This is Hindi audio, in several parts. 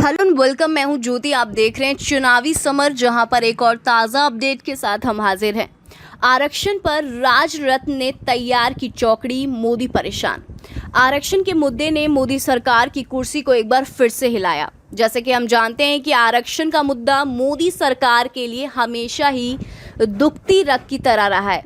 Hello and welcome. मैं हूं ज्योति। आप देख रहे हैं चुनावी समर, जहां पर एक और ताज़ा अपडेट के साथ हम हाजिर हैं। आरक्षण पर राज रत्न ने तैयार की चौकड़ी, मोदी परेशान। आरक्षण के मुद्दे ने मोदी सरकार की कुर्सी को एक बार फिर से हिलाया। जैसे कि हम जानते हैं कि आरक्षण का मुद्दा मोदी सरकार के लिए हमेशा ही दुखती रग की तरह रहा है,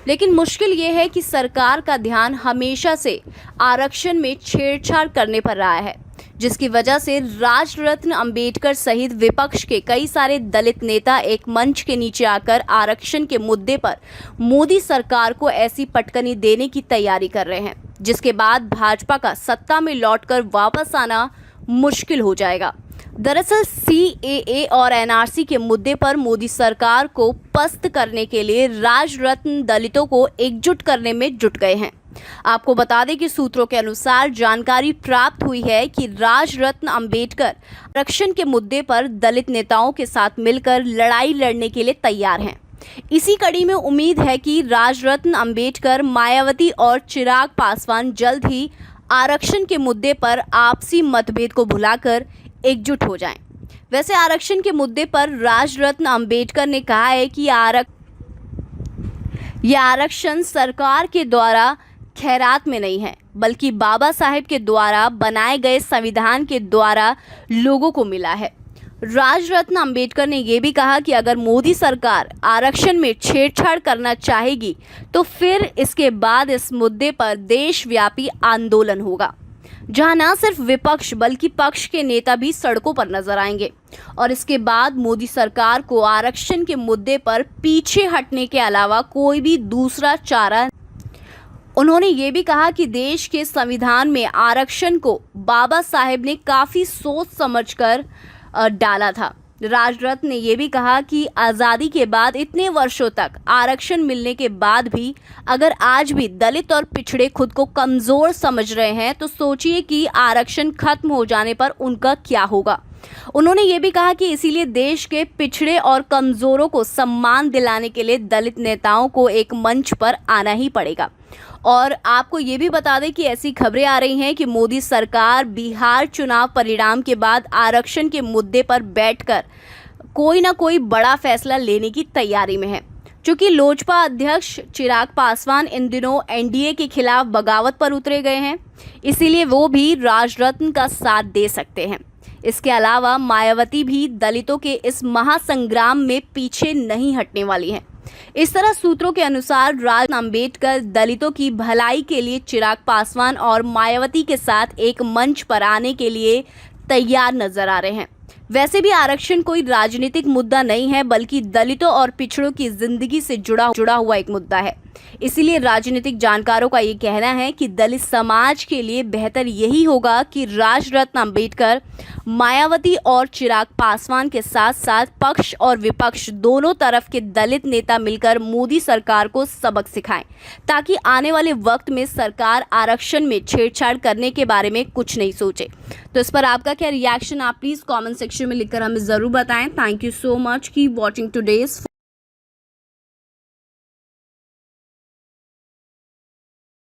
लेकिन मुश्किल ये है कि सरकार का ध्यान हमेशा से आरक्षण में छेड़छाड़ करने पर रहा है, जिसकी वजह से राज रत्न अंबेडकर सहित विपक्ष के कई सारे दलित नेता एक मंच के नीचे आकर आरक्षण के मुद्दे पर मोदी सरकार को ऐसी पटकनी देने की तैयारी कर रहे हैं, जिसके बाद भाजपा का सत्ता में लौटकर वापस आना मुश्किल हो जाएगा। दरअसल CAA और NRC के मुद्दे पर मोदी सरकार को पस्त करने के लिए राज रत्न दलितों को एकजुट करने में जुट गए हैं। आपको बता दें कि सूत्रों के अनुसार जानकारी प्राप्त हुई है कि राज रत्न अंबेडकर आरक्षण के मुद्दे पर दलित नेताओं के साथ मिलकर लड़ाई लड़ने के लिए तैयार हैं। इसी कड़ी में उम्मीद है कि राज रत्न अंबेडकर, मायावती और चिराग पासवान जल्द ही आरक्षण के मुद्दे पर आपसी मतभेद को भुलाकर एकजुट हो जाएं। वैसे आरक्षण के मुद्दे पर राज रत्न अंबेडकर ने कहा है कि यह आरक्षण सरकार के द्वारा खैरात में नहीं है, बल्कि बाबा साहेब के द्वारा बनाए गए संविधान के द्वारा लोगों को मिला है। राज रत्न अंबेडकर ने यह भी कहा कि अगर मोदी सरकार आरक्षण में छेड़छाड़ करना चाहेगी तो फिर इसके बाद इस मुद्दे पर देशव्यापी आंदोलन होगा, जहां न सिर्फ विपक्ष बल्कि पक्ष के नेता भी सड़कों पर नजर आएंगे। और इसके बाद मोदी सरकार को आरक्षण के मुद्दे पर पीछे हटने के अलावा कोई भी दूसरा चारा। उन्होंने ये भी कहा कि देश के संविधान में आरक्षण को बाबा साहेब ने काफ़ी सोच समझकर डाला था। राज रत्न ने यह भी कहा कि आज़ादी के बाद इतने वर्षों तक आरक्षण मिलने के बाद भी अगर आज भी दलित और पिछड़े खुद को कमज़ोर समझ रहे हैं तो सोचिए कि आरक्षण खत्म हो जाने पर उनका क्या होगा। उन्होंने ये भी कहा कि इसीलिए देश के पिछड़े और कमज़ोरों को सम्मान दिलाने के लिए दलित नेताओं को एक मंच पर आना ही पड़ेगा। और आपको ये भी बता दें कि ऐसी खबरें आ रही हैं कि मोदी सरकार बिहार चुनाव परिणाम के बाद आरक्षण के मुद्दे पर बैठकर कोई ना कोई बड़ा फैसला लेने की तैयारी में है। चूँकि लोजपा अध्यक्ष चिराग पासवान इन दिनों NDA के खिलाफ बगावत पर उतरे गए हैं, इसीलिए वो भी राज रत्न का साथ दे सकते हैं। इसके अलावा मायावती भी दलितों के इस महासंग्राम में पीछे नहीं हटने वाली हैं। इस तरह सूत्रों के अनुसार राज अंबेडकर दलितों की भलाई के लिए चिराग पासवान और मायावती के साथ एक मंच पर आने के लिए तैयार नजर आ रहे हैं। वैसे भी आरक्षण कोई राजनीतिक मुद्दा नहीं है, बल्कि दलितों और पिछड़ों की जिंदगी से जुड़ा हुआ एक मुद्दा है। इसीलिए राजनीतिक जानकारों का ये कहना है कि दलित समाज के लिए बेहतर यही होगा कि राज रत्न अंबेडकर, मायावती और चिराग पासवान के साथ साथ पक्ष और विपक्ष दोनों तरफ के दलित नेता मिलकर मोदी सरकार को सबक सिखाएं, ताकि आने वाले वक्त में सरकार आरक्षण में छेड़छाड़ करने के बारे में कुछ नहीं सोचे। तो इस पर आपका क्या रिएक्शन, आप प्लीज़ कमेंट सेक्शन में लिखकर हमें ज़रूर बताएं। Thank you so much, keep watching today's.